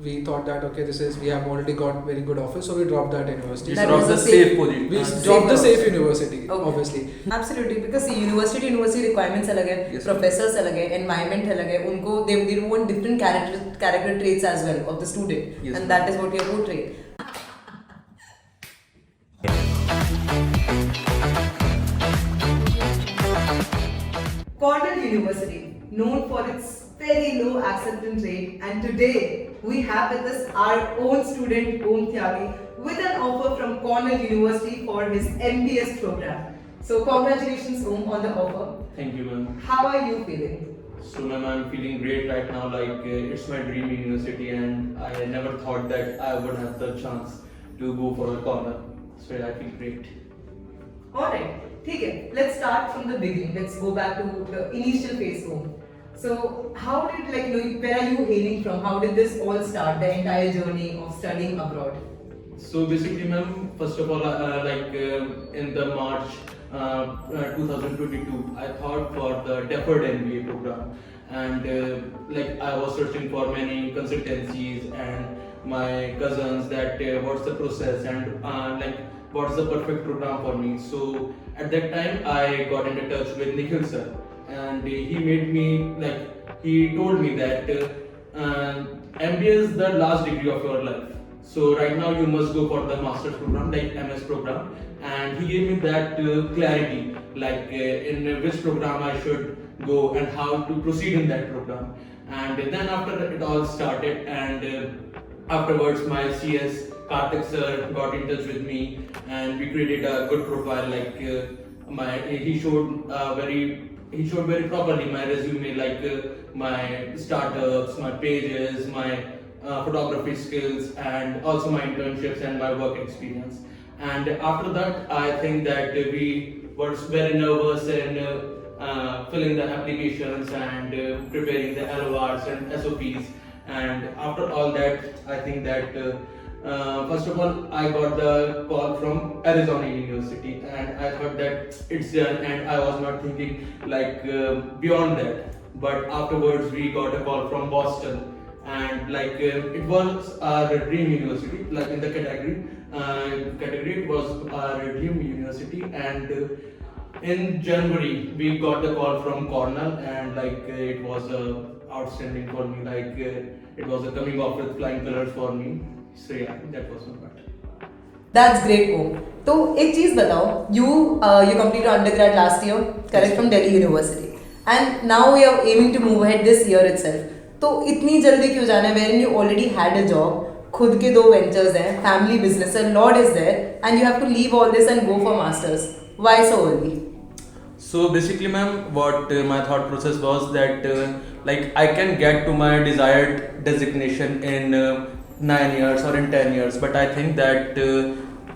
we thought that okay, we have already got very good offers, so we dropped that university. That was the safe position. We dropped the safe university, obviously. Absolutely, because see, university requirements अलग है, Yes, professors अलग है, environment अलग है, उनको they want different character traits as well of the student, Yes, and that is what you are portraying. Cornell University, known for its very low acceptance rate, and today we have with us our own student Aum Tyagi with an offer from Cornell University for his MBS program. So congratulations Aum on the offer. Thank you, ma'am. How are you feeling? So, ma'am, I'm feeling great right now. It's my dream university, and I never thought that I would have the chance to go for a corner. So, I feel great. Alright, ठीक है. Let's start from the beginning. Let's go back to the initial phase Aum. So, how did where are you hailing from? How did this all start? The entire journey of studying abroad. So, basically, ma'am, first of all, in the March 2022, I thought for the deferred MBA program, and I was searching for many consultancies and my cousins that what's the process and what's the perfect program for me. So at that time, I got into touch with Nikhil sir, and he told me that MBA is the last degree of your life. So right now you must go for the master's program, like MS program, and he gave me that clarity, in which program I should go and how to proceed in that program. And then after it all started, and afterwards my CS Kartik sir got in touch with me, and we created a good profile. He showed very properly my resume, my startups, my pages, my photography skills, and also my internships and my work experience. And after that, I think that we were very nervous in filling the applications and preparing the LORs and SOPs. And after all that, I think that first of all, I got the call from Arizona University, and I thought that it's done, and I was not thinking beyond that. But afterwards, we got a call from Boston, and it was our dream university, in the category it was our dream university. And in January we got the call from Cornell, and it was outstanding for me, it was a coming off with flying colors for me. So yeah, that was my part. That's great, Aum. तो एक चीज बताओ, you completed undergrad last year, correct, from Delhi University, and now we are aiming to move ahead this year itself. तो इतनी जल्दी क्यों जाना है, wherein you already had a job, खुद के 2 ventures हैं, family business, a lot is there, and you have to leave all this and go for masters. Why so early? So basically, ma'am, what my thought process was that I can get to my desired designation in 9 years or in 10 years, but I think that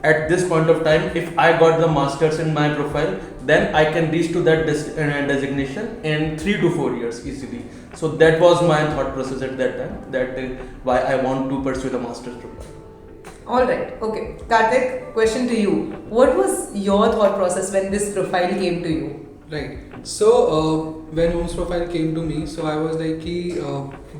at this point of time, if I got the masters in my profile, then I can reach to that designation in 3 to 4 years easily. So that was my thought process at that time, that why I want to pursue the master's program. Alright, okay. Kartik, question to you. What was your thought process when this profile came to you? Right. So when Aum's profile came to me, so I was like,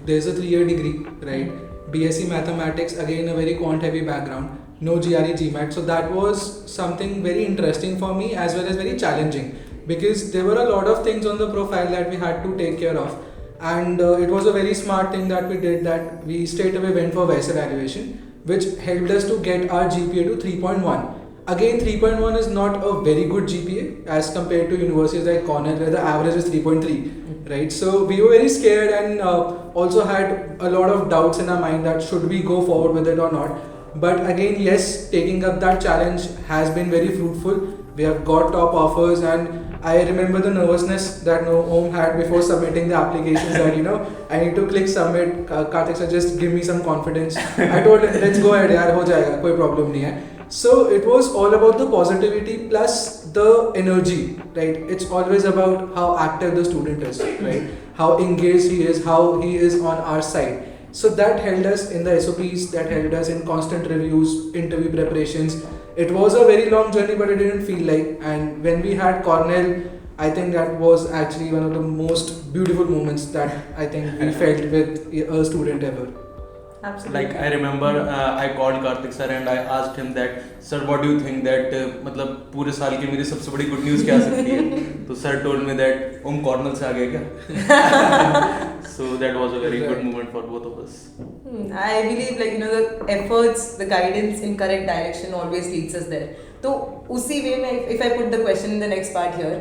there's a 3-year degree, right? BSc Mathematics, again a very quant heavy background, no GRE GMAT. So that was something very interesting for me as well as very challenging, because there were a lot of things on the profile that we had to take care of. And it was a very smart thing that we did, that we straight away went for VICE evaluation, which helped us to get our GPA to 3.1. Again, 3.1 is not a very good GPA as compared to universities like Cornell, where the average is 3.3, right? So we were very scared, and also had a lot of doubts in our mind that should we go forward with it or not. But again, yes, taking up that challenge has been very fruitful. We have got top offers, and I remember the nervousness that Aum had before submitting the applications, that I need to click submit. Kartik sir, just give me some confidence. I told him, let's go ahead, yaar, ho jayega, koi problem nahi hai. So it was all about the positivity plus the energy, right? It's always about how active the student is, right? How engaged he is, how he is on our side. So that held us in the SOPs, that held us in constant reviews, interview preparations. It was a very long journey, but it didn't feel like. And when we had Cornell, I think that was actually one of the most beautiful moments that I think we felt with a student ever. Absolutely. Like I remember I called Kartik sir and I asked him that sir what do you think that मतलब पूरे साल की मेरी सबसे बड़ी good news क्या हो सकती है? तो sir told me that Om Cornell से आ गया क्या? So that was a very good moment for both of us. I believe the efforts, the guidance in correct direction always leads us there. तो उसी वे में if I put the question in the next part here,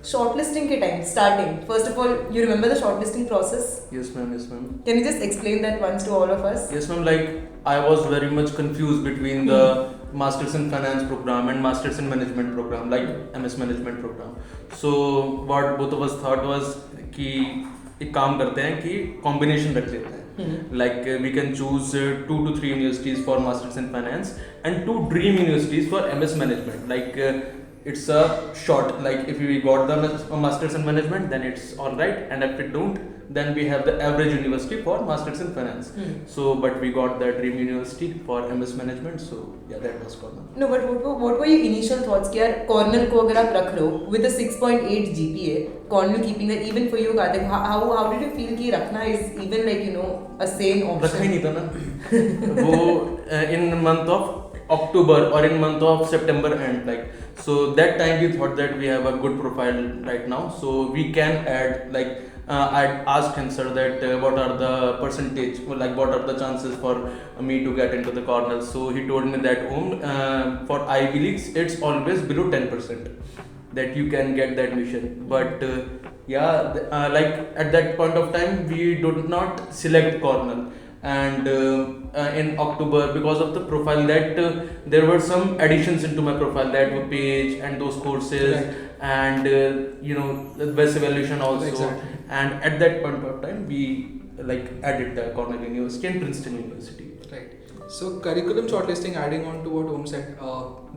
shortlisting के time starting, first of all you remember the shortlisting process? Yes ma'am, yes ma'am. Can you just explain that once to all of us? Yes ma'am, like I was very much confused between the Masters in Finance program and Masters in Management program, like MS Management program. So what both of us thought was कि एक काम करते हैं कि combination रख लेते हैं. Like we can choose 2 to 3 universities for Masters in Finance and 2 dream universities for MS Management. Like it's a short, like if we got the Masters in Management then it's alright, and if we don't then we have the average university for Masters in Finance. So but we got the dream university for MS Management, so yeah, that was Cornell. No, but what were your initial thoughts कि यार Cornell को अगर आप रख लो with a 6.8 GPA, Cornell keeping that, even for you Kartik, how did you feel कि रखना is even a sane option? रखा ही नहीं था ना वो in month of October or in month of September end, like so that time we thought that we have a good profile right now, so we can add like I asked him sir that what are the percentage, like what are the chances for me to get into the Cornell. So he told me that for Ivy Leagues it's always below 10% that you can get the admission, but like at that point of time we did not select Cornell, and in October, because of the profile that there were some additions into my profile, that were page and those courses, right. And the best evaluation also, Exactly. and at that point of time we like added the Cornell University and Princeton University. Right. So curriculum shortlisting, adding on to what Om said,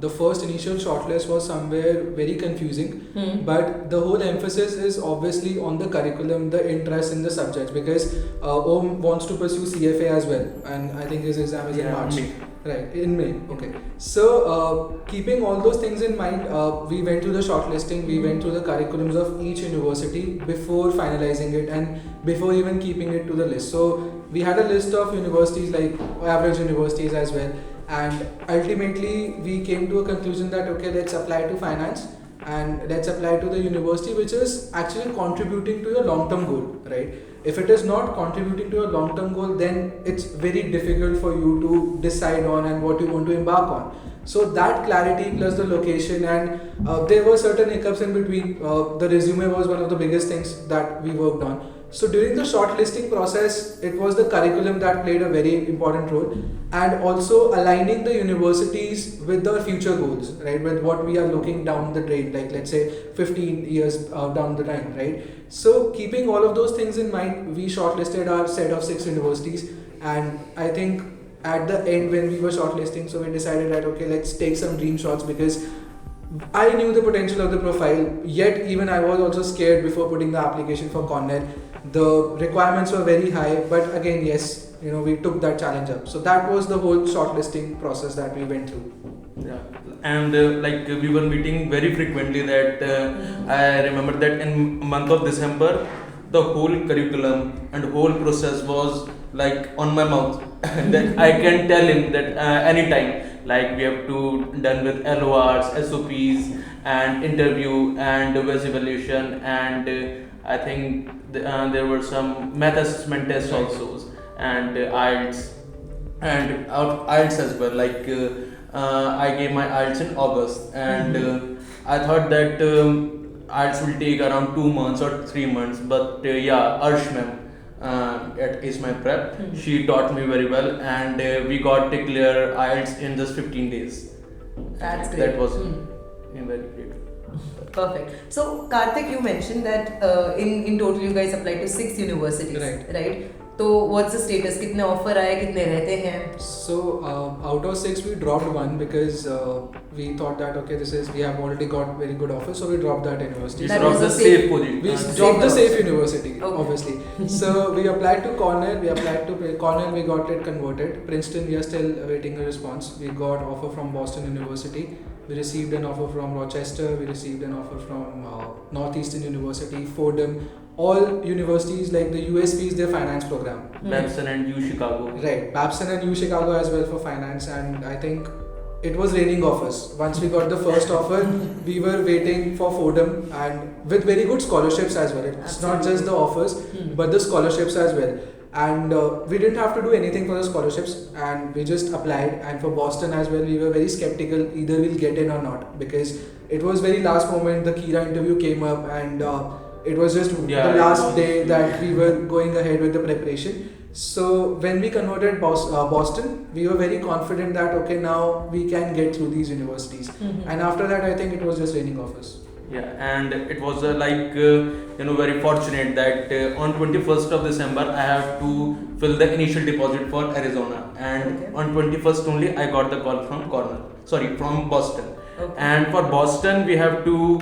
the first initial shortlist was somewhere very confusing, but the whole emphasis is obviously on the curriculum, the interest in the subjects, because Om wants to pursue CFA as well, and I think his exam is in March. May. Right, in May. Okay. So, keeping all those things in mind, we went through the shortlisting, we went through the curriculums of each university before finalizing it and before even keeping it to the list. So, we had a list of universities, like average universities as well, and ultimately we came to a conclusion that okay, let's apply to finance and let's apply to the university which is actually contributing to your long-term goal, right? If it is not contributing to your long-term goal, then it's very difficult for you to decide on and what you want to embark on. So that clarity plus the location, and there were certain hiccups in between. The resume was one of the biggest things that we worked on. So during the shortlisting process, it was the curriculum that played a very important role, and also aligning the universities with the future goals, right? With what we are looking down the drain, like let's say 15 years down the line, right? So keeping all of those things in mind, we shortlisted our set of 6 universities, and I think at the end when we were shortlisting, so we decided that okay, let's take some dream shots, because I knew the potential of the profile, yet even I was also scared before putting the application for Cornell. The requirements were very high, but again, yes, we took that challenge up. So that was the whole shortlisting process that we went through. Yeah, and like we were meeting very frequently. That I remember that in month of December, the whole curriculum and whole process was like on my mouth. That I can tell him that anytime, like we have to done with LORs, SOPs, and interview and web evaluation, and I think there were some math assessment tests also, and IELTS, and IELTS as well. Like I gave my IELTS in August, and I thought that IELTS will take around 2 months or 3 months, but Arsh ma'am at ACEMYPREP, she taught me very well, and we got to clear IELTS in just 15 days. That's great. That was very great. Perfect. So Kartik, you mentioned that in total you guys applied to 6 universities, right? So what's the status? कितने offer आए, कितने रहते हैं? So out of 6 we dropped 1 because we thought that okay, we have already got very good offers, so we dropped that university. That dropped was the a safe position. We safe dropped the safe house. university, Okay. obviously. So we applied to Cornell. Cornell. We got it converted. Princeton, we are still awaiting a response. We got offer from Boston University, we received an offer from Rochester, we received an offer from Northeastern University, Fordham, all universities like the USP's their finance program. Babson and U Chicago. Right, Babson and U Chicago as well for finance, and I think it was raining offers. Once we got the first offer, we were waiting for Fordham, and with very good scholarships as well. It's not just the offers, but the scholarships as well. And we didn't have to do anything for the scholarships, and we just applied. And for Boston as well, we were very skeptical either we'll get in or not, because it was very last moment. The Kira interview came up, and it was just the last day that we were going ahead with the preparation. So when we converted Boston, we were very confident that okay, now we can get through these universities. And after that, I think it was just raining offers. Yeah, and it was very fortunate that on 21st of December I have to fill the initial deposit for Arizona, and on 21st only I got the call from Boston. Okay. And for Boston we have to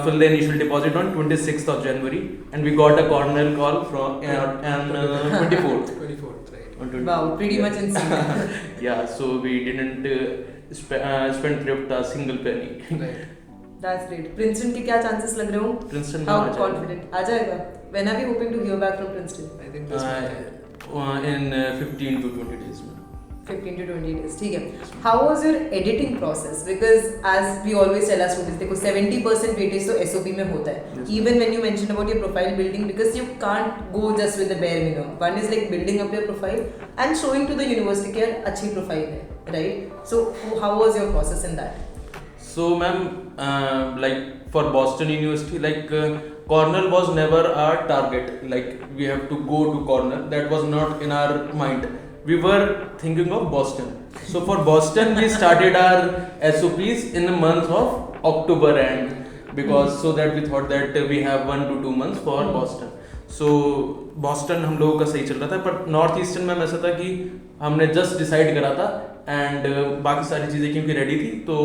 fill the initial deposit on 26th of January, and we got a Cornell call from on 24th. 24th, right? On 24th. Wow, pretty much in sync. Yeah, so we didn't spend thrift a single penny. Right. That's great. Princeton के क्या chances लग रहे हो? Princeton How में आ जाएगा। confident? आ जाएगा. When are we hoping to hear back from Princeton? I think this month. In 15 to 20 days. 15 to 20 days. ठीक है. How was your editing process? Because as we always tell our students, देखो 70% weightage तो SOP में होता है. Yes. Even when you mentioned about your profile building, because you can't go just with the bare minimum. One is like building up your profile and showing to the university कि यार अच्छी profile है, right? So how was your process in that? So, ma'am, for Boston University, Cornell was never our target. Like, we have to go to Cornell. That was not in our mind. We were thinking of Boston. So, for Boston, we started our SOPs in the month of October end, because so that we thought that we have 1 to 2 months for Boston. So, Boston हम लोगों का सही चल रहा था, पर north eastern में ऐसा था कि हमने जस्ट डिसाइड करा था, एंड बाकी सारी चीज़ें क्योंकि रेडी थी, तो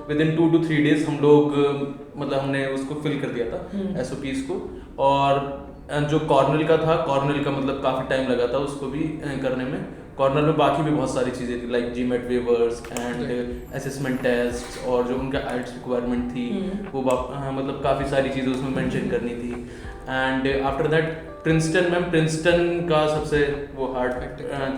विद इन 2 to 3 days हम लोग हमने उसको फिल कर दिया था SOPs को. और जो कॉर्नेल का था, कॉर्नेल का काफ़ी टाइम लगा था उसको भी करने में. कॉर्नर में बाकी भी बहुत सारी चीज़ें थी, like GMAT waivers and assessment test, और जो उनका आइट्स रिक्वायरमेंट थी वो काफ़ी सारी चीज़ें उसमें मेंशन करनी थी. एंड आफ्टर दैट प्रिंसटन का सबसे वो हार्ड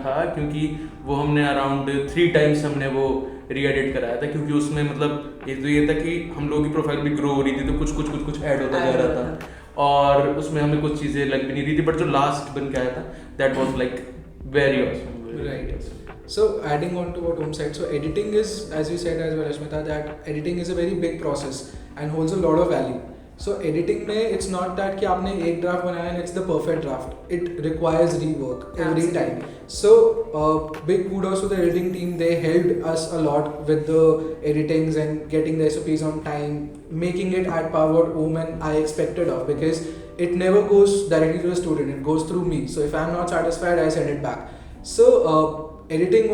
था, क्योंकि वो हमने अराउंड 3 times हमने वो री-एडिट कराया था, क्योंकि उसमें एक तो ये था कि हम लोगों की प्रोफाइल भी ग्रो हो रही थी, तो कुछ ऐड होता जा रहा था, और उसमें हमें कुछ चीज़ें लग भी नहीं रही थी, बट जो लास्ट बन के आया था that was like very awesome. Right. So adding on to what Aum said, so editing is, as you said as well, Ashmita, that editing is a very big process and holds a lot of value. So editing में it's not that कि आपने एक draft बनाया and it's the perfect draft. It requires rework every time. So big kudos to the editing team. They helped us a lot with the editings and getting the SOPs on time, making it at par what Aum and I expected of, because it never goes directly to the student. It goes through me. So if I'm not satisfied, I send it back. So editing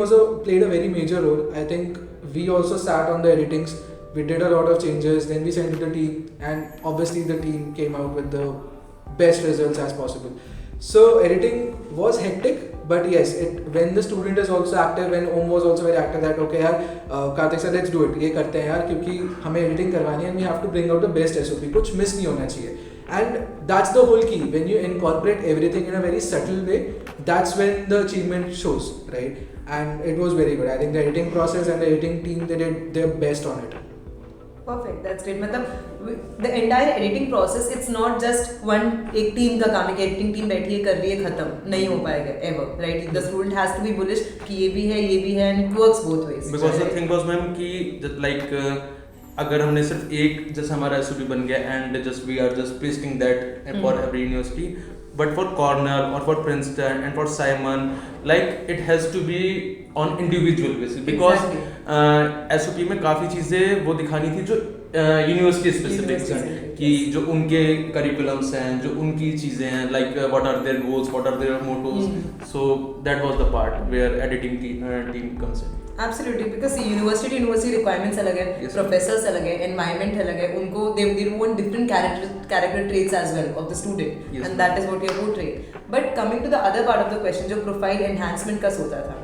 played a very major role. I think we also sat on the editings. We did a lot of changes. Then we sent it to the team, and obviously the team came out with the best results as possible. So editing was hectic, but yes, when the student is also active, when Aum was also very active, that okay यार Kartik sir, let's do it. ये करते हैं यार, क्योंकि हमें editing करवानी है, and we have to bring out the best SOP. कुछ miss नहीं होना चाहिए. And that's the whole key. When you incorporate everything in a very subtle way, that's when the achievement shows, right? And it was very good. I think the editing process and the editing team, they did their best on it. Perfect, that's great. The entire editing process, it's not just एक team का काम है कि editing team बैठी है कर रही है, खत्म नहीं हो पाएगा ever, right? The student has to be bullish कि ये भी है, and it works both ways. Because the thing was, ma'am, कि अगर हमने सिर्फ एक जैसे हमारा SOP बन गया and just we are just pasting that for every university, but for Cornell और for Princeton and for Simon, like it has to be on individual basis, because SOP में काफ़ी चीज़ें वो दिखानी थी जो यूनिवर्सिटी स्पेसिफिक हैं, कि जो उनके करिकुलम्स हैं, जो उनकी चीज़ें हैं, like what are their goals, what are their mottos. So that was the part where editing team comes in. Absolutely, because university requirements अलग है, yes, professors अलग है, environment अलग है, उनको they want different character traits as well of the student, yes, and that is what you have portrayed. But coming to the other part of the question, जो profile enhancement का सोचा था,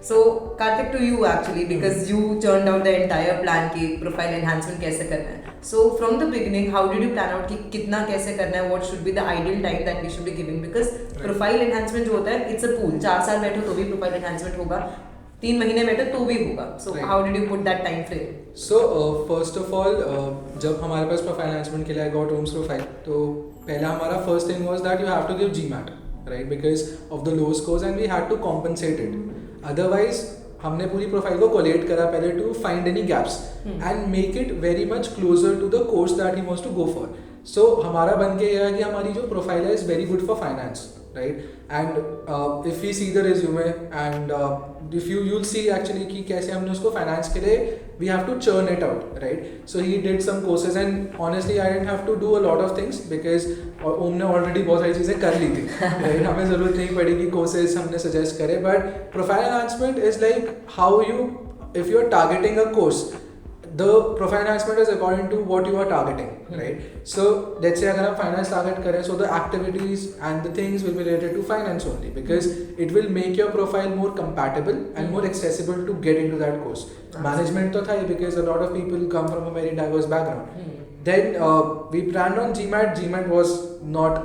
So Kartik, to you actually, because you churned out the entire plan कि profile enhancement कैसे करना है. So from the beginning, how did you plan out कि कितना कैसे करना है? What should be the ideal time that we should be giving? Because profile enhancement जो होता है, it's a pool. 4 साल बैठो तो भी profile enhancement होगा. 3 महीने बैठो तो भी होगा. So how did you put that time frame? So first of all, जब हमारे पास profile enhancement के लिए I got Aum's profile, तो पहला हमारा first thing was that you have to give GMAT, right? Because of the low scores and we had to compensate it. Otherwise हमने पूरी profile को कोलेट करा पहले to find any gaps and make it very much closer to the course that he wants to go for. So हमारा बन के ये है कि हमारी जो प्रोफाइल है is very good for finance, right? And if we see the resume and if you'll see actually कि कैसे हमने उसको finance के लिए we have to churn it out, right? So he did some courses and honestly I didn't have to do a lot of things because ओम ने already बहुत सारी चीज़ें कर ली थी, right? हमें ज़रूरत नहीं पड़ी कि courses हमने suggest करे, but profile enhancement is like how you, if you are targeting a course, the profile enhancement is according to what you are targeting, right? So let's say अगर हम finance target करें, so the activities and the things will be related to finance only because it will make your profile more compatible and more accessible to get into that course. Management तो था ही because a lot of people come from a very diverse background. Then we planned on GMAT. GMAT was not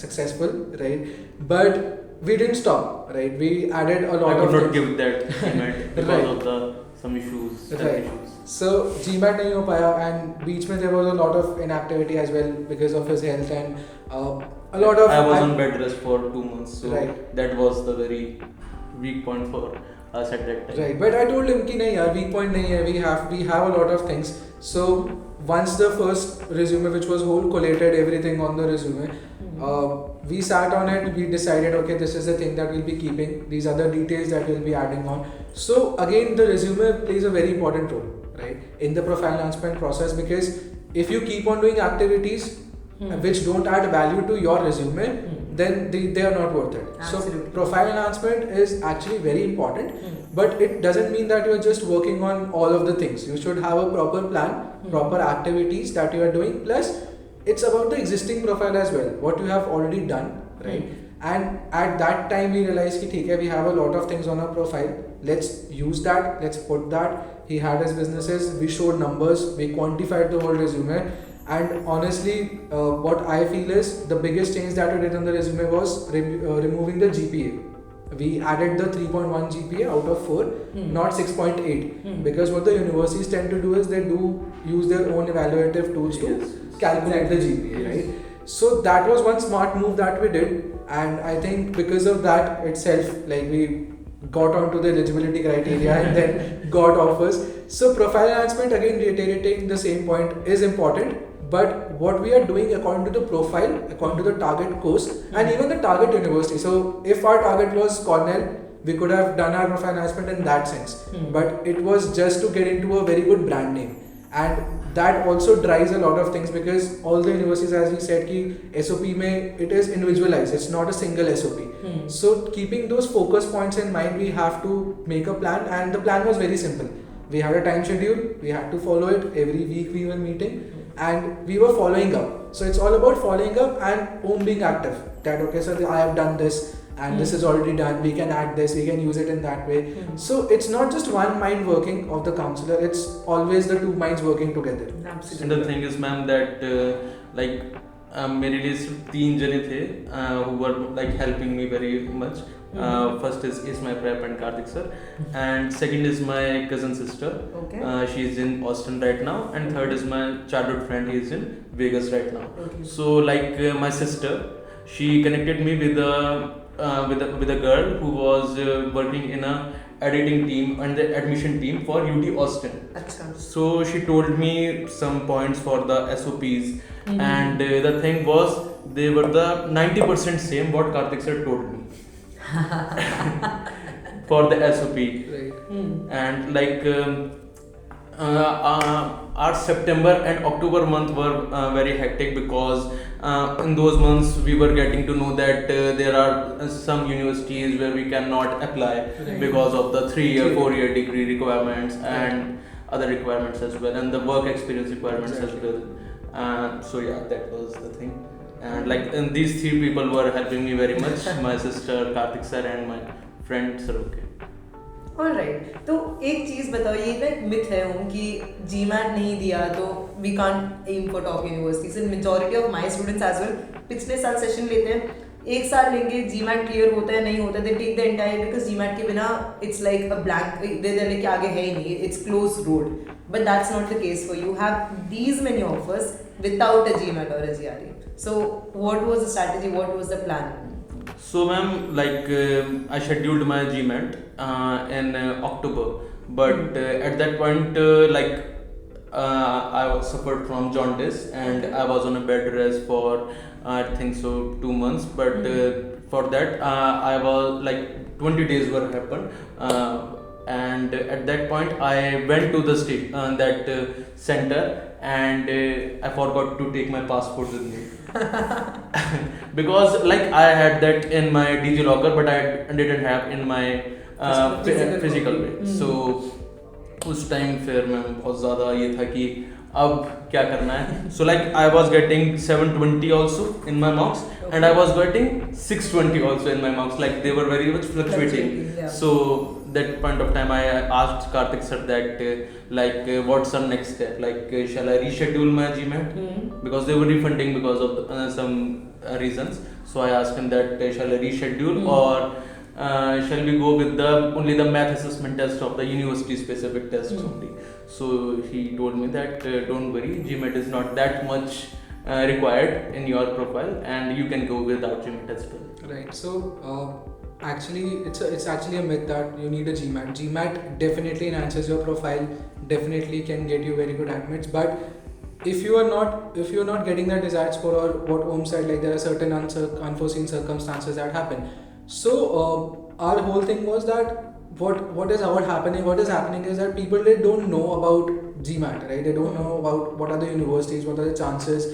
successful, right? But we didn't stop, right? We added a lot I of could not things. give that payment because Right. of the some issues, health Right. issues. So GMAT नहीं हो पाया and बीच में there was a lot of inactivity as well because of his health and a lot of. I was on bed rest for 2 months, so Right. that was the very weak point for us at that time. Right, but I told him कि नहीं यार weak point नहीं है, we have a lot of things. So once the first resume which was whole collated everything on the resume, we sat on it, we decided okay this is the thing that we'll be keeping, these are the details that we'll be adding on. So again the resume plays a very important role, right, in the profile enhancement process because if you keep on doing activities which don't add value to your resume, then they are not worth it. Absolutely. So profile enhancement is actually very important, but it doesn't mean that you are just working on all of the things. You should have a proper plan, proper activities that you are doing, plus it's about the existing profile as well, what you have already done, right? And at that time we realized कि ठीक है, we have a lot of things on our profile, let's use that, let's put that. He had his businesses, we showed numbers, we quantified the whole resume, and honestly what I feel is the biggest change that we did on the resume was removing the GPA. We added the 3.1 GPA out of 4, not 6.8, because what the universities tend to do is they do use their own evaluative tools to calculate the GPA, right? So that was one smart move that we did, and I think because of that itself, like we got onto the eligibility criteria and then got offers. So profile enhancement, again reiterating the same point, is important, but what we are doing according to the profile, according to the target course and even the target university. So if our target was Cornell, we could have done our profile enhancement in that sense, but it was just to get into a very good brand name, and that also drives a lot of things because all the universities, as we said, ki SOP mein it is individualized, it's not a single SOP. So keeping those focus points in mind, we have to make a plan, and the plan was very simple. We had a time schedule, we had to follow it, every week we were meeting and we were following up. So it's all about following up and being active, that okay, so I have done this and this is already done, we can add this, we can use it in that way. So it's not just one mind working of the counselor, it's always the two minds working together. Absolutely. And the thing is, ma'am, that like मेरे लिए सिर्फ 3 जने थे who were like helping me very much. First is ACEMYPREP and Kartik sir, and second is my cousin sister. Okay. She is in Austin right now, and third is my childhood friend. He is in Vegas right now. Okay. So like my sister, she connected me with a girl who was working in a editing team and the admission team for UT Austin. Achha. So she told me some points for the SOPs, and the thing was they were the 90% same what Kartik sir told me for the SOP. Right. And like our September and October month were very hectic because in those months we were getting to know that there are some universities where we cannot apply because of the 3-year, 4-year degree requirements and other requirements as well, and the work experience requirements as well. So yeah, that was the thing. And like and these 3 people were helping me very much. My sister, Kartik sir, and my friend Sir. Okay. Alright, तो एक चीज बताओ, ये ना myth है कि GMAT नहीं दिया तो we can't aim for top universities. And majority of my students as well पिछले साल सेशन लेते हैं, एक साल लेंगे, जीमैट क्लियर होता है नहीं होता, they take the entire, because GMAT के बिना it's like a blank, they लेके आगे है ही नहीं, it's close road. But that's not the case for you, have these many offers without a GMAT और a GRE. So what was the strategy, what was the plan? So, ma'am, like I scheduled my GMAT in October, but at that point, I was suffered from jaundice and I was on a bed rest for I think so 2 months. But for that, I was like 20 days were happened, and at that point, I went to the that center, and I forgot to take my passport with me. Because like I had that in my DigiLocker, but I didn't have in my physical way. So उस time फिर मैं बहुत ज़्यादा ये था कि अब क्या करना है. So like I was getting 720 also in my marks, and I was getting 620 also in my marks. Like they were very much fluctuating. Yeah. So that point of time I asked Kartik sir that what's our next step? Shall I reschedule my GMAT? Because they were refunding because of some reasons. So I asked him that shall I reschedule or shall we go with only the math assessment test of the university specific tests only. So he told me that don't worry, GMAT is not that much required in your profile and you can go without GMAT as well. Right. So actually it's actually a myth that you need a GMAT. GMAT definitely enhances your profile, definitely can get you very good admits, but if you are not getting the desired score, or what Aum said, like there are certain unforeseen circumstances that happen. So our whole thing was that what is happening is that people, they don't know about GMAT, right? They don't know about what are the universities, what are the chances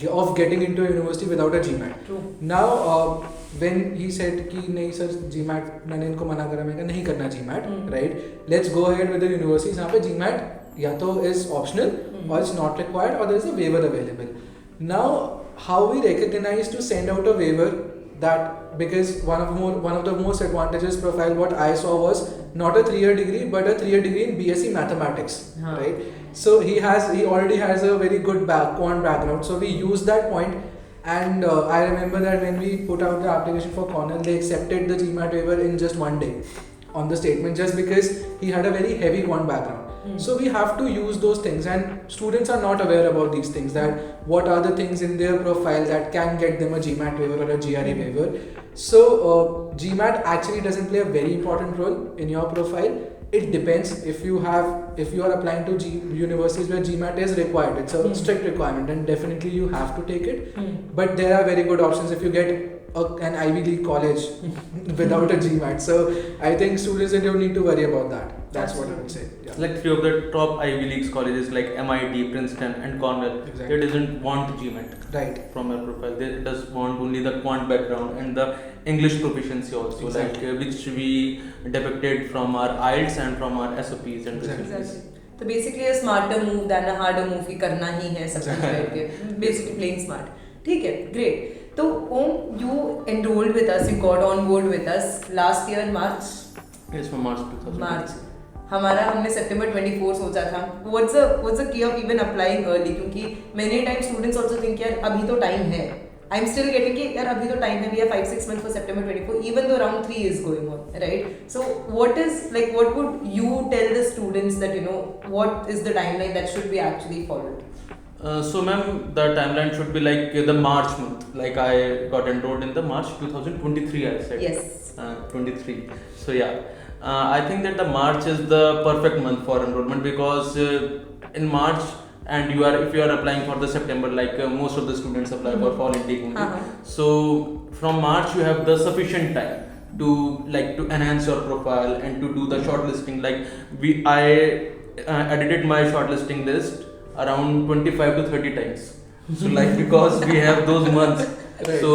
of getting into a university without a GMAT. True. Now when he said कि नहीं sir GMAT, मैंने इनको मना करा, मैं कहा नहीं करना GMAT, right? Let's go ahead with the universities जहाँ पे GMAT या तो is optional or it's not required or there is a waiver available. Now how we recognize to send out a waiver, that because one of the most advantageous profile what I saw was not a 3-year degree but a 3-year degree in BSc Mathematics, right? So he already has a very good quant background, so we used that point. And I remember that when we put out the application for Cornell, they accepted the GMAT waiver in just 1 day on the statement, just because he had a very heavy quant background. So we have to use those things, and students are not aware about these things, that what are the things in their profile that can get them a GMAT waiver or a GRE waiver. So GMAT actually doesn't play a very important role in your profile. It depends. If you are applying to universities where GMAT is required, it's a strict requirement, and definitely you have to take it. But there are very good options if you get an Ivy League college without a GMAT. So I think students, they don't need to worry about that. That's what I would say. Yeah. Like few of the top Ivy League colleges like MIT, Princeton and Cornell, Exactly. they doesn't want GMAT Right. from your profile. They just want only the quant background and the English proficiency also, Exactly. like which we depicted from our IELTS and from our SOPs and Exactly. recipes. तो basically a smarter move than a harder move ही करना ही है सब कुछ करके, basically playing smart. ठीक है, great. तो Om, you enrolled with us, you got on board with us last year March. Yes, from March 2000. March. हमने September 24 सोचा था. What's the key of even applying early? क्योंकि many times students also think यार अभी तो time है. I'm still getting कि यार अभी तो time है. We have 5-6 months for September 24, even though round 3 is going on, right? So what would you tell the students that what is the timeline that should be actually followed? So ma'am, the timeline should be like the March month. Like I got enrolled in the March 2023, I said. Yes. 23. So yeah, I think that the March is the perfect month for enrollment, because in March, and if you are applying for the September, like most of the students apply for fall intake only. So from March you have the sufficient time to enhance your profile and to do the shortlisting. Like I edited my shortlisting list around 25 to 30 times. So like because we have those months, Right. so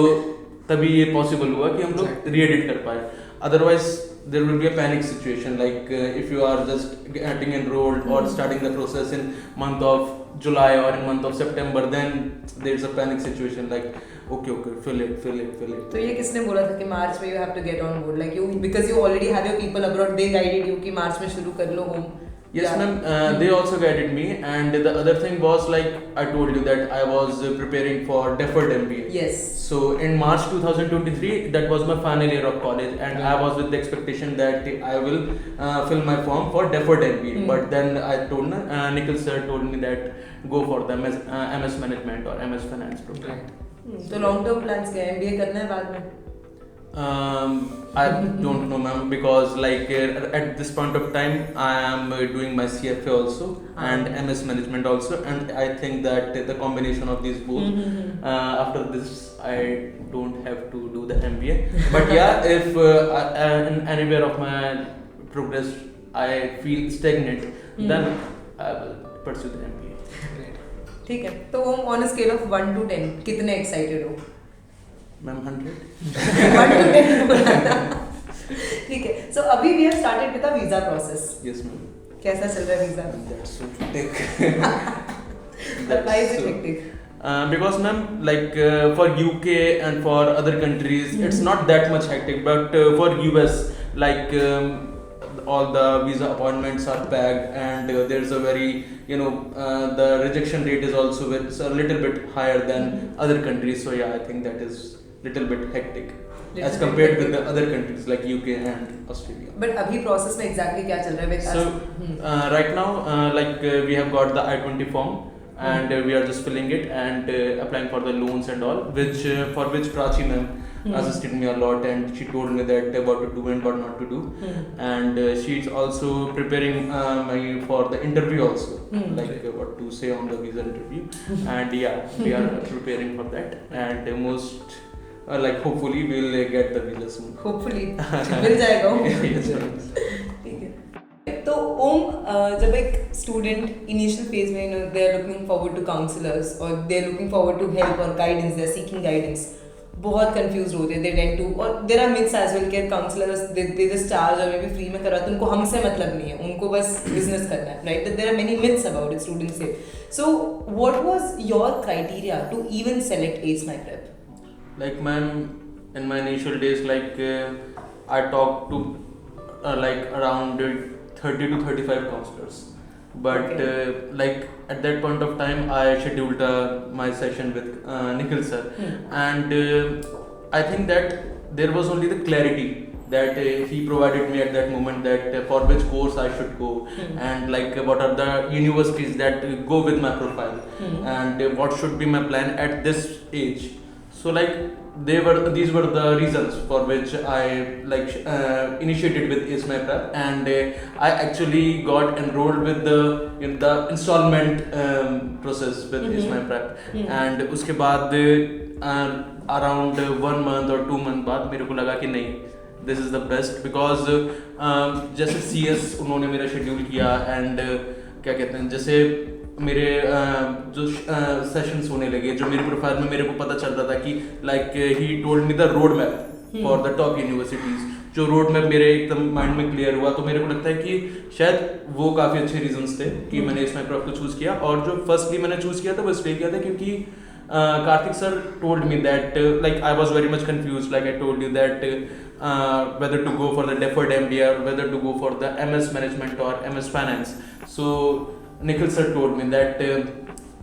तभी ये possible हुआ कि हम लोग re-edit कर पाए. Otherwise there will be a panic situation. Like if you are just getting enrolled or starting the process in month of July or in month of September, then there's a panic situation. Like okay, fill it. तो ये किसने बोला था कि मार्च में you have to get on board, like you, because you already have your people abroad, they guided you कि मार्च में शुरू कर लो home? Yes, ma'am. They also guided me, and the other thing was, like I told you, that I was preparing for deferred MBA. Yes. So in March 2023, that was my final year of college, and I was with the expectation that I will fill my form for deferred MBA. But then I told Nikhil sir told me that go for the MS Management or MS Finance program. तो long term plans क्या है? MBA करना है बाद में? I don't know, ma'am, because like at this point of time I am doing my CFA also and MS Management also, and I think that the combination of these both, after this I don't have to do the MBA. But yeah, if in anywhere of my progress I feel stagnant, then I will pursue the MBA. ठीक है, तो on a scale of 1 to 10 कितने excited हो? Ma'am, 100. 1 to 10 बोला था। ठीक है, so अभी we have started with the visa process. Yes, ma'am. कैसा चल रहा है visa? That's so hectic. Why is it hectic? Because ma'am, like for UK and for other countries, it's not that much hectic. But for US, like all the visa appointments are packed, and there's a very the rejection rate is also it's a little bit higher than other countries. So yeah, I think that is little bit hectic as compared with the other countries like UK and Australia. But अभी process में exactly क्या चल रहा है? So right now, like we have got the I-20 form, and we are just filling it and applying for the loans and all, which for which Prachi ma'am assisted me a lot, and she told me that what to do and what not to do, and she's also preparing me for the interview also, like what to say on the visa interview, and yeah, we are preparing for that, and most like hopefully we'll get the visa soon. Hopefully मिल जाएगा वो। ठीक है। तो ओम, जब एक student initial phase में they are looking forward to counsellors और they are looking forward to help और guidance, they are seeking guidance, बहुत कंफ्यूज होते हैं, दे टेंड टू, और there are myths as well कि काउंसलर्स दे जस्ट चार्ज और may B free में करवाते, उनको हमसे मतलब नहीं है, उनको बस बिजनेस करना है, right? There are many myths about it, students से। So what was your criteria to even select ACEMYPREP? Like ma'am, in my initial days, like I talked to like around 30 to 35 counselors, but like at that point of time I scheduled my session with Nikhil sir, and I think that there was only the clarity that he provided me at that moment, that for which course I should go, and like what are the universities that go with my profile, and what should be my plan at this age. So like these were the reasons for which I like initiated with ACEMYPREP, and I actually got enrolled with the installment process with ACEMYPREP, and उसके बाद around 1 month or 2 month बाद मेरे को लगा कि नहीं, this is the best, because जैसे CS उन्होंने मेरा शेड्यूल किया, एंड क्या कहते हैं, जैसे मेरे जो सेशंस होने लगे, जो मेरी प्रोफाइल में मेरे को पता चल रहा था कि like he told me the road map for the top universities, जो रोड मैप मेरे एकदम माइंड में क्लियर हुआ, तो मेरे को लगता है कि शायद वो काफ़ी अच्छे रीजंस थे कि मैंने ACEMYPREP को चूज़ किया। और जो फर्स्टली मैंने चूज़ किया था वो इसलिए किया था क्योंकि Kartik sir told me that like I was very much confused, like I told you that whether to go for the deferred MBA or whether to go for the MS Management or MS Finance. So Nikhil sir told me that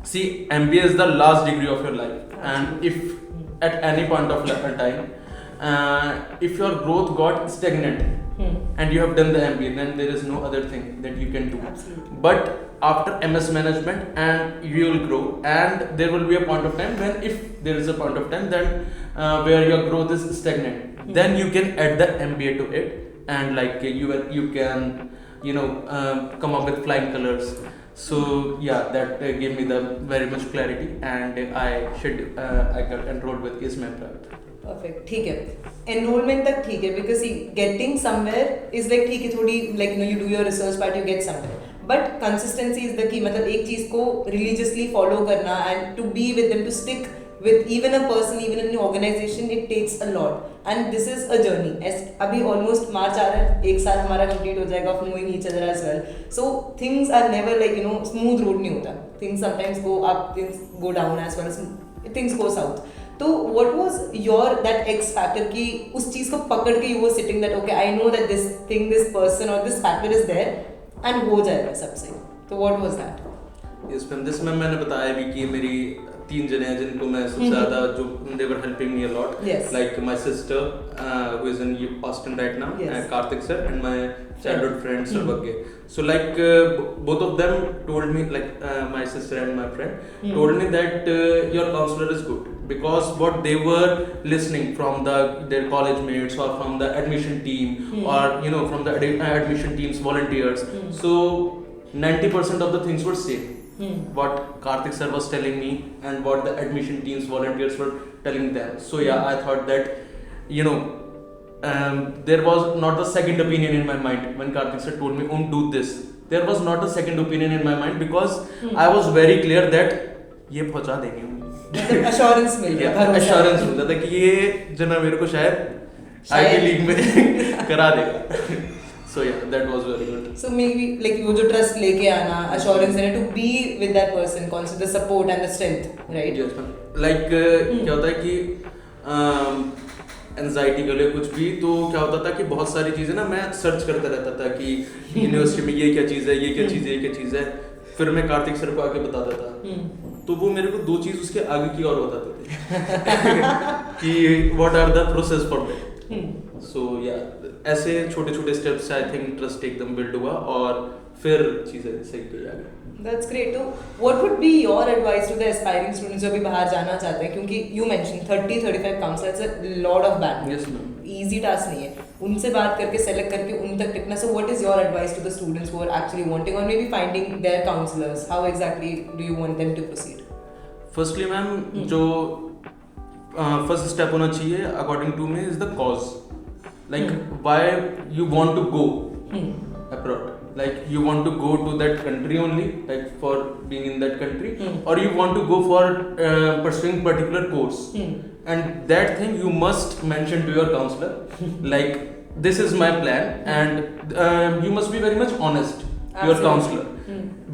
see, MBA is the last degree of your life, and if at any point of time if your growth got stagnant and you have done the MBA, then there is no other thing that you can do. Absolutely. But after MS Management, and you will grow, and there will be a point of time when, if there is a point of time then where your growth is stagnant, then you can add the MBA to it, and like you can come up with flying colors. So yeah, that gave me the very much clarity, and I got enrolled with ACEMYPREP. Perfect. ठीक है, enrollment तक ठीक है, because see, getting somewhere is like ठीक है, थोड़ी like you do your research part, you get somewhere, but consistency is the key. मतलब एक चीज को religiously follow करना and to be with them, to stick with even a person, even in an organization, it takes a lot. And this is a journey. As अभी almost March आ रहा है, एक साल हमारा complete हो जाएगा of knowing each other as well. So things are never like smooth road नहीं होता. Things sometimes go up, things go down as well as things go south. तो what was your that X factor कि उस चीज को पकड़ के you were sitting that okay I know that this thing, this person or this factor is there and हो जाएगा सबसे. So what was that? Yes ma'am, जिस मैम मैंने बताया भी कि मेरी 3 जने हैं जिनको मैं सबसे ज़्यादा जो they were helping me a lot. Yes. Like my sister who is in Austin right now, Yes. Kartik sir, and my childhood friend Sarvagya. So like both of them told me, like my sister and my friend told me that your counselor is good because what they were listening from their college mates or from the admission team or from the admission team's volunteers. So 90% of the things were same. What Kartik sir was telling me and what the admission team's volunteers were telling them. So yeah, I thought that there was not a second opinion in my mind when Kartik sir told me do this. There was not a second opinion in my mind because I was very clear that ये पहुंचा देंगे. मतलब assurance मिल गया, भरोसा. Assurance मिलता था कि ये जना मेरे को शायद आईटी लीग में करा देगा. So yeah, that was very good. So maybe like वो जो trust लेके आना, assurance देना to be with that person, constant the support and the strength, right? Yes ma'am. Like क्या होता है कि एंजाइटी के लिए कुछ भी तो क्या होता था कि बहुत सारी चीज़ें ना मैं सर्च करता रहता था कि यूनिवर्सिटी में ये क्या चीज़ है, ये क्या चीज़ है, ये क्या चीज़ है. फिर मैं कार्तिक सर को आके बताता था तो वो मेरे को 2 चीज़ उसके आगे की और बताते थे कि what are the process for that. So या ऐसे छोटे छोटे स्टेप्स आई थिंक ट्रस्ट एकदम बिल्ड हुआ और फिर चीज़ें सही गई आगे. That's great. So, what would be your advice to the aspiring students जो अभी बाहर जाना चाहते हैं? क्योंकि you mentioned 30-35 counselors, it's a lot of bad. Yes ma'am. Easy task नहीं है. उनसे बात करके select करके उन तक टिकना. So, what is your advice to the students who are actually wanting or maybe finding their counselors? How exactly do you want them to proceed? Firstly ma'am जो first step होना चाहिए according to me is the cause. Like why you want to go abroad. Like you want to go to that country only, like for being in that country, or you want to go for pursuing particular course, and that thing you must mention to your counselor. Like this is my plan, and you must be very much honest to your counselor,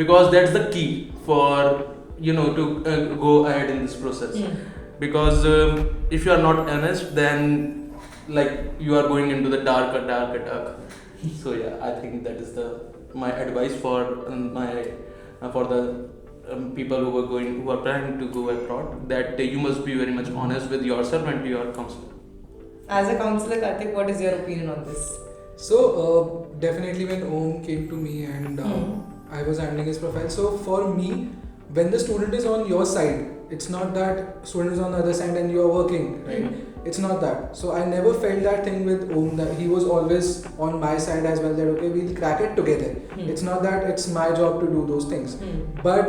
because that's the key for to go ahead in this process. Because if you are not honest, then like you are going into the dark. So yeah, I think that is my advice for the people who are planning to go abroad, that you must be very much honest with yourself and to your counselor. As a counselor, Kartik, what is your opinion on this? So definitely when Aum came to me and I was handling his profile. So for me, when the student is on your side, it's not that student is on the other side and you are working, right? It's not that. So I never felt that thing with Aum, that he was always on my side as well, that okay, we'll crack it together. It's not that it's my job to do those things. But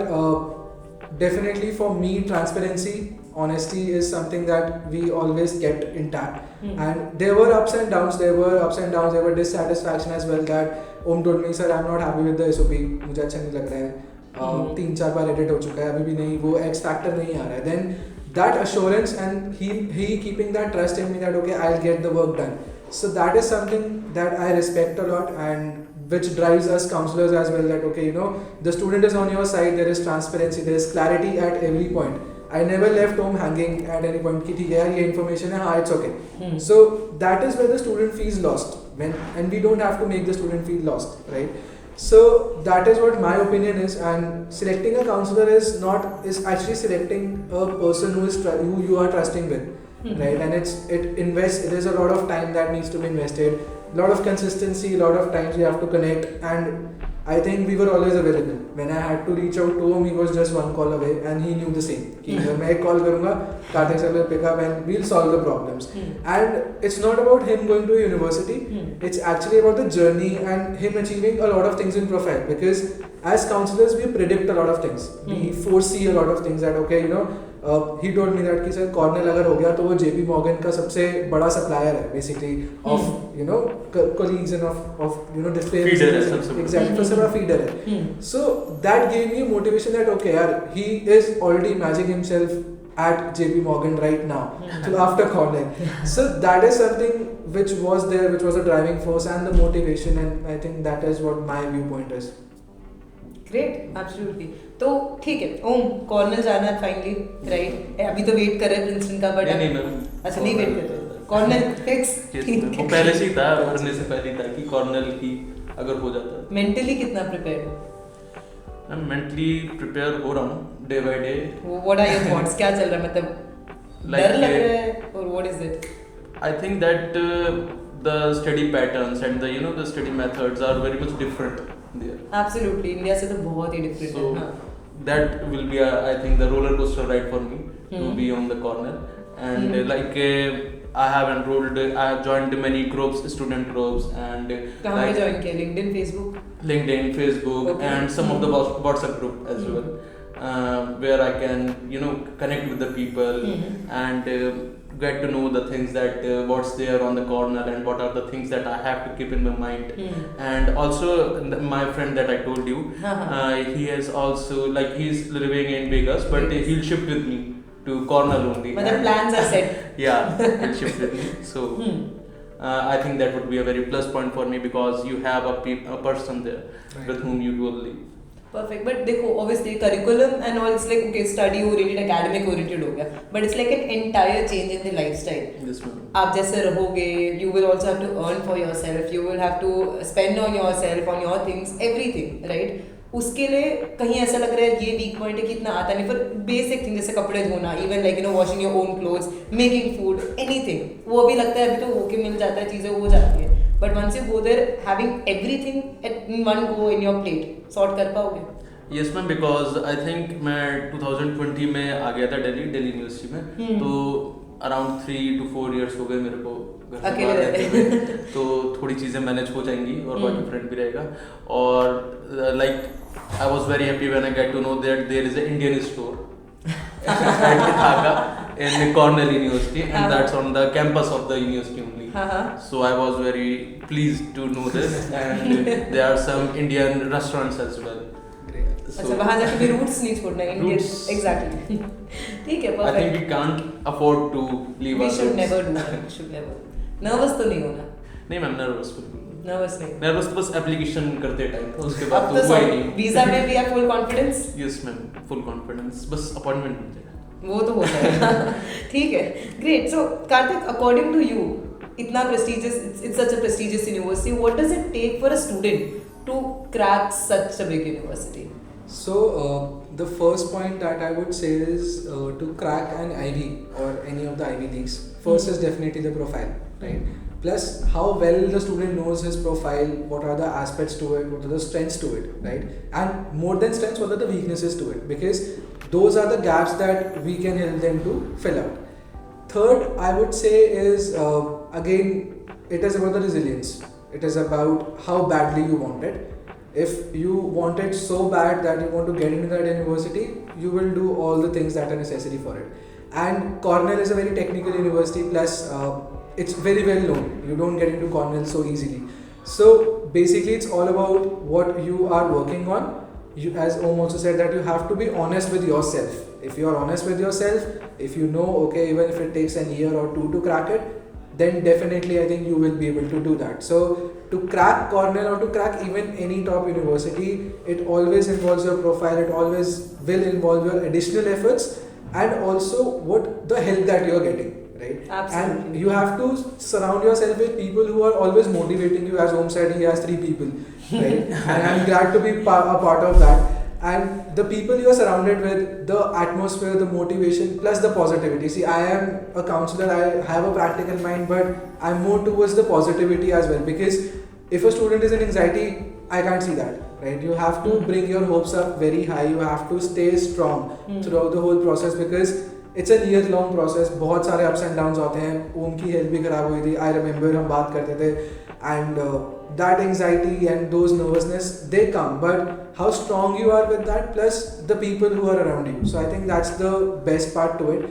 definitely for me, transparency, honesty is something that we always kept intact. And there were ups and downs, there were dissatisfaction as well, that Aum told me, sir, I'm not happy with the SOP, मुझे अच्छा नहीं लग रहा है, 3-4 बार edit हो चुका है, अभी भी नहीं, वो X factor नहीं आ रहा है. Then that assurance and he keeping that trust in me that okay, I'll get the work done. So that is something that I respect a lot and which drives us counselors as well, that okay, the student is on your side, there is transparency, there is clarity at every point. I never left home hanging at any point कि ठीक है यार ये information है, हाँ it's okay. So that is where the student feels lost, and we don't have to make the student feel lost, right? So that is what my opinion is, and selecting a counselor is actually selecting a person who you are trusting with, right? And there's a lot of time that needs to be invested, a lot of consistency, a lot of times you have to connect, and I think we were always available. When I had to reach out to him, he was just one call away, and he knew the same. कि मैं एक call करूँगा, Kartik sir will pick up and we'll solve the problems. And it's not about him going to a university. It's actually about the journey and him achieving a lot of things in profile. Because as counselors, we predict a lot of things. We foresee a lot of things that okay, he told me that कि sir Cornell अगर हो गया तो वो JP Morgan का सबसे बड़ा supplier है basically of colleagues and of display exactly for सबका feeder है. So that gave me motivation that okay यार, he is already imagining himself at JP Morgan right now, so after Cornell. So that is something which was there, which was a driving force and the motivation, and I think that is what my viewpoint is. Great absolutely. तो ठीक है ओम, Cornell जाना है finally, right? अभी तो wait कर रहे हैं प्रिंसटन का, बट नहीं मैम, अच्छा नहीं वेट कर रहे, कॉर्नेल फिक्स? ठीक वो है. पहले से ही था, भरने से पहले ही था कि कॉर्नल की अगर हो जाता है. मेंटली कितना प्रिपेयर्ड हो? मैं मेंटली प्रिपेयर हो रहा हूँ day by day. What are your thoughts? क्या चल रहा है, मतलब डर लग रहा है और what is it? I think that the study patterns and the study methods are very much different there. Absolutely, India से तो बहुत ही डिफरेंट So है. that will be I think the roller coaster ride for me to be on the corner. And I have enrolled, I have joined many groups, student groups, and कहाँ पे join किया? LinkedIn, Facebook? LinkedIn, Facebook, Okay. and some of the WhatsApp group as well, where I can connect with the people and get to know the things that what's there on the corner and what are the things that I have to keep in my mind. And also my friend that I told you, he is also he's living in Vegas, but he'll shift with me to Cornell only. मतलब plans are set. Yeah, he'll shift with me. So I think that would be a very plus point for me, because you have a person there with whom you will live. Perfect. But देखो obviously curriculum and all it's like okay, study oriented, academic oriented हो गया, but it's like an entire change in the lifestyle. Yes, ma'am. आप जैसे रहोगे, you will also have to earn for yourself, you will have to spend on yourself, on your things, everything, right? उसके लिए कहीं ऐसा लग रहा है ये वीक पॉइंट है कि इतना आता नहीं, पर बेसिक थिंग जैसे कपड़े धोना, even like washing your own clothes, making food, anything, वो अभी लगता है अभी तो होके मिल जाता है, चीज़ें हो जाती है. But once you go there, having everything at in one go in your plate, sort कर पाओगे? Yes मैम, बिकॉज आई थिंक मैं 2020 में आ गया था दिल्ली यूनिवर्सिटी में. तो अराउंड 3 to 4 years हो गए मेरे को घर से अकेले बाहर रहते रहते हुए. तो थोड़ी चीज़ें मैनेज हो जाएंगी और बाकी फ्रेंड भी रहेगा. और I was very happy when I get to know that there is a Indian store at Ithaca in Cornell University, and that's on the campus of the university only. So I was very pleased to know this, and there are some Indian restaurants as well. अच्छा, वहाँ जाके भी roots नहीं छोड़ना, Indian. Exactly. ठीक है, I think we perfect. can't afford to leave we our should roots. Never do that, should never. Nervous तो नहीं होना? नहीं मैम, नर्वस नर्वस नहीं. नर्वस बस एप्लीकेशन करते टाइम था, उसके बाद अब तो तो हुआ ही सब नहीं. वीजा में भी है full confidence? Yes ma'am, full confidence, बस अपॉइंटमेंट मिल जाए. वो तो होता है. ठीक है, great. So Kartik, according to you, इतना prestigious, it's such a prestigious university, what does it take for a student to crack such a big university? So the first point that I would say is to crack an Ivy or any of the Ivy Leagues. First is definitely the profile, right? Plus how well the student knows his profile, what are the aspects to it, what are the strengths to it, right? And more than strengths, what are the weaknesses to it? Because those are the gaps that we can help them to fill out. Third, I would say is again, it is about the resilience. It is about how badly you want it. If you want it so bad that you want to get into that university, you will do all the things that are necessary for it. And Cornell is a very technical university, plus it's very well known. You don't get into Cornell so easily. So basically it's all about what you are working on. You, as Aum also said, that you have to be honest with yourself. If you are honest with yourself, if you know, okay, even if it takes an year or two to crack it, then definitely I think you will be able to do that. So to crack Cornell or to crack even any top university, it always involves your profile, it always will involve your additional efforts, and also what the help that you are getting, right? Absolutely. And you have to surround yourself with people who are always motivating you. As Aum said, he has 3 people, right? And I'm glad to be a part of that. And the people you are surrounded with, the atmosphere, the motivation, plus the positivity. See, I am a counselor, I have a practical mind, but I'm more towards the positivity as well. Because if a student is in anxiety, I can't see that, right? You have to bring your hopes up very high. You have to stay strong throughout the whole process, because it's a year-long process. बहुत सारे ups and downs होते हैं. ओम की health भी खराब हुई थी. I remember हम बात करते थे, and that anxiety and those nervousness, they come. But how strong you are with that, plus the people who are around you. So I think that's the best part to it.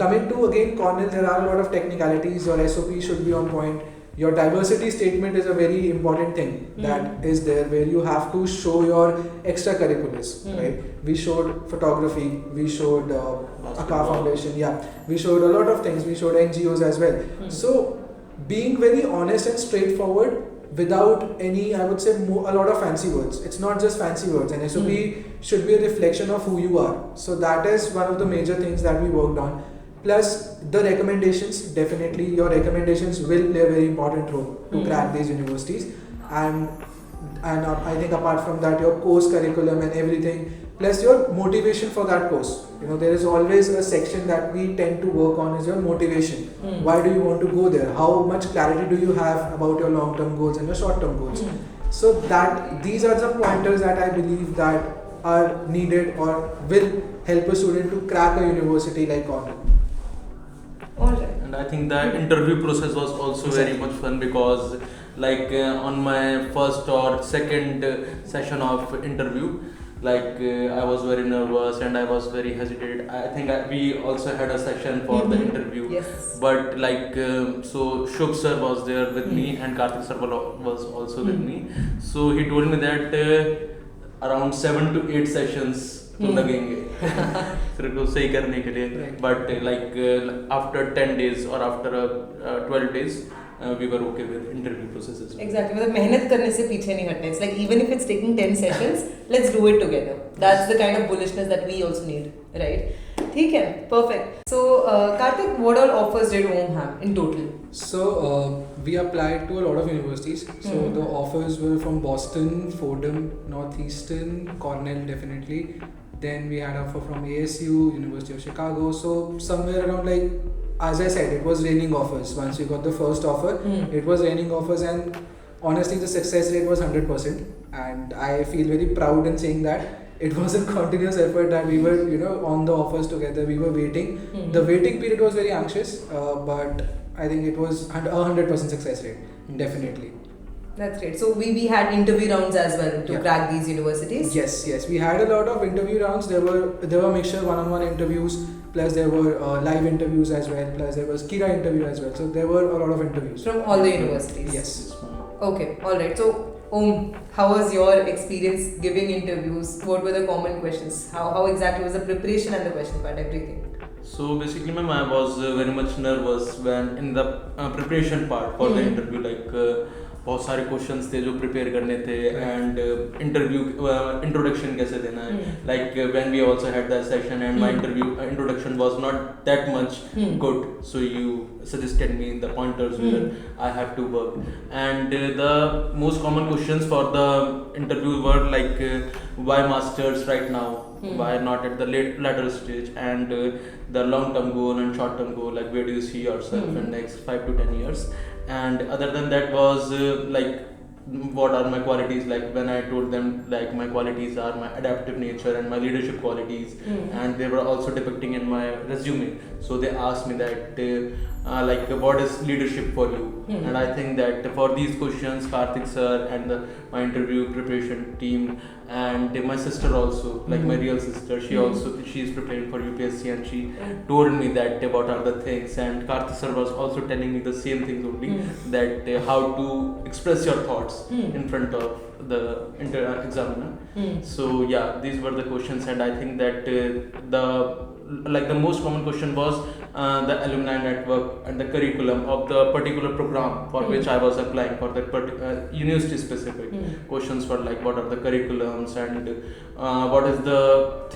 Coming to again Cornell, there are a lot of technicalities. Your SOP should be on point. your diversity statement is a very important thing that is there, where you have to show your extracurriculars, right? We showed photography, we showed Akka Foundation, we showed a lot of things, we showed NGOs as well. So being very honest and straightforward without any, I would say, a lot of fancy words. It's not just fancy words. And SOP should be a reflection of who you are. So that is one of the major things that we worked on. Plus the recommendations, definitely your recommendations will play a very important role to crack these universities. And I think apart from that, your course curriculum and everything, plus your motivation for that course. There is always a section that we tend to work on is your motivation. Why do you want to go there? How much clarity do you have about your long-term goals and your short-term goals? So that these are the pointers that I believe that are needed or will help a student to crack a university like Cornell. Alright. And I think the interview process was also very much fun because on my first or second session of interview, I was very nervous and I was very hesitated. I think we also had a session for the interview. Yes. But so Shubh sir was there with me and Kartik Sharma was also with me. So he told me that around 7 to 8 sessions तो लगेंगे फिर को सही करने के लिए. But after 10 days or after 12 days we were okay with interview processes. Exactly. मतलब मेहनत करने से पीछे नहीं हटना. It's like even if it's taking 10 sessions, let's do it together. That's the kind of bullishness that we also need, right? ठीक है, perfect. So Kartik, what all offers did Aum have in total? So we applied to a lot of universities. So the offers were from Boston, Fordham, Northeastern, Cornell definitely. Then we had offer from ASU, University of Chicago. So somewhere around as I said, it was raining offers. Once we got the first offer, it was raining offers, and honestly the success rate was 100%. And I feel very proud in saying that it was a continuous effort that we were, on the offers together. We were waiting. The waiting period was very anxious, but I think it was a 100% success rate, definitely. That's great. So we had interview rounds as well to crack these universities. Yes. We had a lot of interview rounds. There were mixture one-on-one interviews, plus there were live interviews as well, plus there was Kira interview as well. So there were a lot of interviews from all the universities. Yes. Okay. All right. So how was your experience giving interviews? What were the common questions? How exactly was the preparation and the question part, everything? So basically, ma'am, I was very much nervous when in the preparation part for the interview. बहुत सारे questions थे जो prepare करने थे and interview introduction कैसे देना है when we also had that session and my introduction was not that much good so you suggested me the pointers where I have to work and the most common questions for the interview were why masters right now, why not at the later stage, and the long term goal and short term goal, where do you see yourself in next 5 to 10 years. And other than that was what are my qualities, when I told them my qualities are my adaptive nature and my leadership qualities, and they were also depicting in my resume. So they asked me that what is leadership for you, and I think that for these questions Kartik sir and my interview preparation team and my sister also, my real sister, she is preparing for UPSC, and she told me that what are the things, and Kartik sir was also telling me the same things only, that how to express your thoughts in front of the examiner. So these were the questions, and I think that the most common question was the alumni network and the curriculum of the particular program for which I was applying for that university specific. Questions were what are the curriculums, and what is the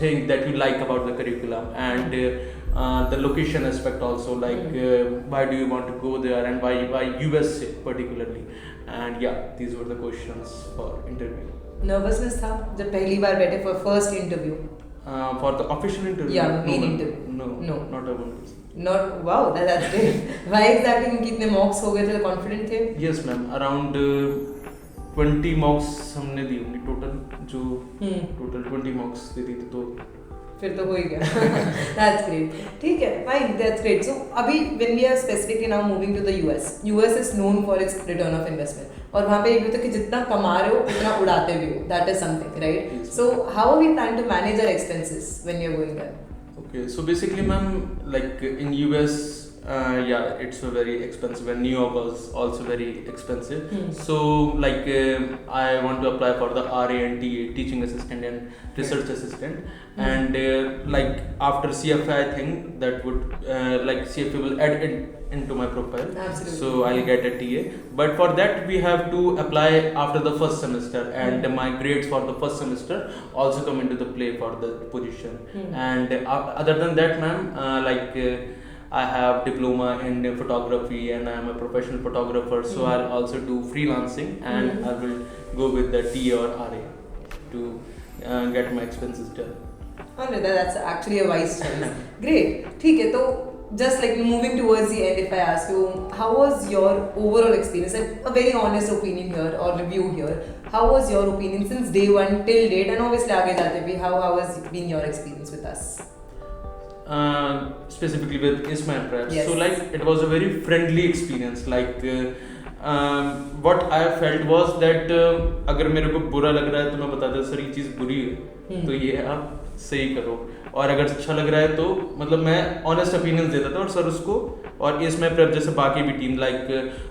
thing that you like about the curriculum, and the location aspect also, why do you want to go there, and why USA particularly, and these were the questions for interview. Nervousness था जब पहली बार बैठे for first interview? For the official interview? Yeah, main interview. No, not a one. Not wow, that's great. Why exactly? क्योंकि इतने mocks हो गए थे, confident थे? Yes, ma'am. Around 20 mocks हमने दी होंगी total, जो total 20 mocks दी थी तो फिर तो हो ही गया. That's great. ठीक है, fine, that's great. So अभी when we are specifically now moving to the US is known for its return of investment. और वहाँ पे ये भी होता है कि जितना कमा रहे हो उतना उड़ाते भी हो. That is something, right? Yes. So how are we planning to manage our expenses when you're going there? Okay, so basically, ma'am, in US, Yeah, it's a very expensive, and New York was also very expensive. Hmm. So, like, I want to apply for the RA and TA, teaching assistant and research assistant. And like after CFA, I think that would like CFA will add it into my profile. Absolutely. So I'll get a TA. But for that, we have to apply after the first semester, and my grades for the first semester also come into the play for the position. And other than that, ma'am, like. I have diploma in photography and I am a professional photographer, so I'll also do freelancing, and I will go with the T or RA to get my expenses done. Alright, that's actually a wise choice. Great. ठीक है, तो just like moving towards the end, if I ask you, how was your overall experience? Like a very honest opinion here or review here. How was your opinion since day one till date, and obviously आगे जाते भी, how has been your experience with us? Specifically with ACEMYPREP. Yes. So like it was a very friendly experience. Like what I felt was that अगर मेरे को बुरा लग रहा है तो मैं बता देता सर ये चीज़ बुरी है तो ये आप सही करो, और अगर अच्छा लग रहा है तो मतलब मैं ऑनेस्ट ओपिनियंस देता था, और सर उसको और ACEMYPREP जैसे बाकी भी team like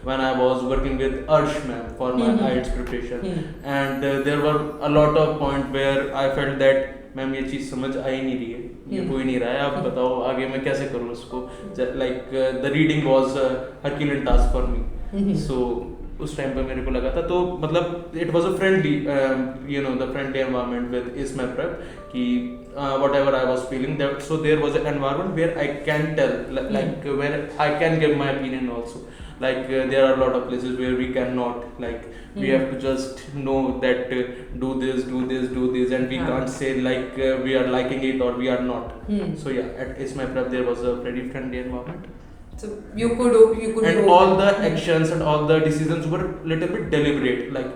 when I was working with Arsh ma'am for my IELTS preparation, and there were a lot of point where I felt that ma'am ये चीज़ समझ आ ही नहीं रही है, ये हो ही नहीं रहा है, आप बताओ आगे मैं कैसे करूँ उसको. Like the reading was herculean task for me. So उस टाइम पे मेरे को लगा था, तो मतलब it was a friendly you know the friendly environment with ACEMYPREP कि whatever I was feeling that, so there was an environment where I can tell like where I can give my opinion also. Like there are a lot of places where we cannot, like we have to just know that do this, and we can't say like we are liking it or we are not. So yeah, at ACEMYPREP there was a very friendly environment. So you could And all the actions and all the decisions were little bit deliberate. Like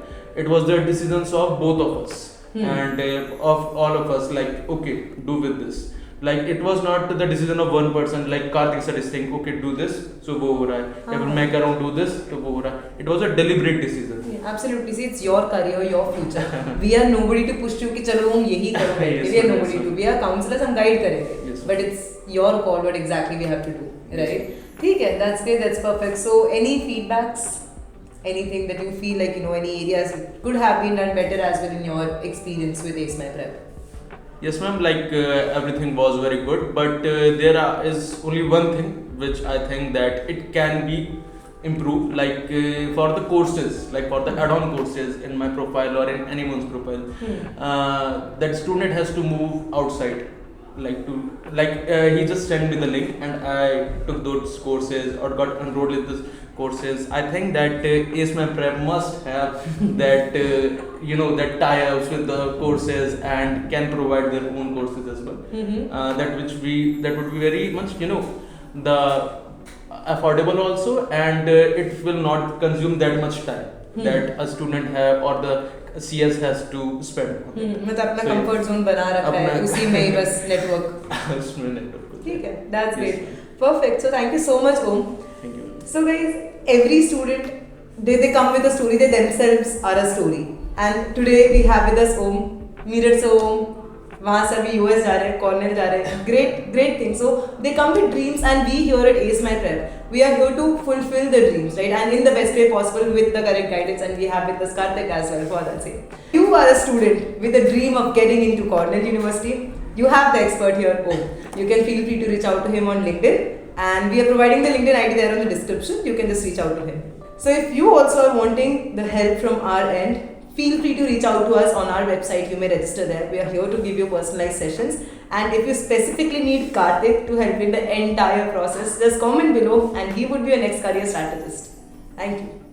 it was the decisions of both of us and of all of us. Like okay, do with this. Like it was not the decision of one person. Like Kartik sir is saying, okay, do this, so वो हो रहा है. या फिर मैं कह रहा हूँ do this, तो वो हो रहा है. It was a deliberate decision. Yeah, absolutely. See, it's your career, your future. We are nobody to push you कि चलो हम यही करो. Yes, We are yes, nobody yes. to. We are counselors, हम guide करेंगे. Yes, But it's your call what exactly we have to do, right? ठीक है, that's great, that's perfect. So any feedbacks, anything that you feel like any areas could have been done better as well in your experience with ACEMYPREP? Yes, ma'am. Like everything was very good, but is only one thing which I think that it can be improved. Like for the courses, like for the add-on courses in my profile or in anyone's profile, that student has to move outside. He just sent me the link and I took those courses or got enrolled in these courses. I think that ACEMYPREP must have that that tie-ups with the courses and can provide their own courses as well. That would be very much the affordable also, and it will not consume that much time that a student have or the CS has to spend. मतलब अपना comfort zone बना रखा है उसी में ही बस network. उसमें network. ठीक है, that's great, perfect. So thank you so much, Aum. Thank you. So guys, every student they come with a story. They themselves are a story. And today we have with us Aum. Meerut से Aum, वहाँ से अभी US जा रहे हैं, Cornell जा रहे हैं. Great thing. So they come with dreams, and we here at ACEMYPREP, we are here to fulfill the dreams, right? And in the best way possible with the correct guidance. And we have with us Kartik as well for that same. You are a student with a dream of getting into Cornell University. You have the expert here, Aum. You can feel free to reach out to him on LinkedIn. And we are providing the LinkedIn ID there on the description. You can just reach out to him. So if you also are wanting the help from our end, feel free to reach out to us on our website. You may register there. We are here to give you personalized sessions. And if you specifically need Kartik to help in the entire process, just comment below and he would be your next career strategist. Thank you.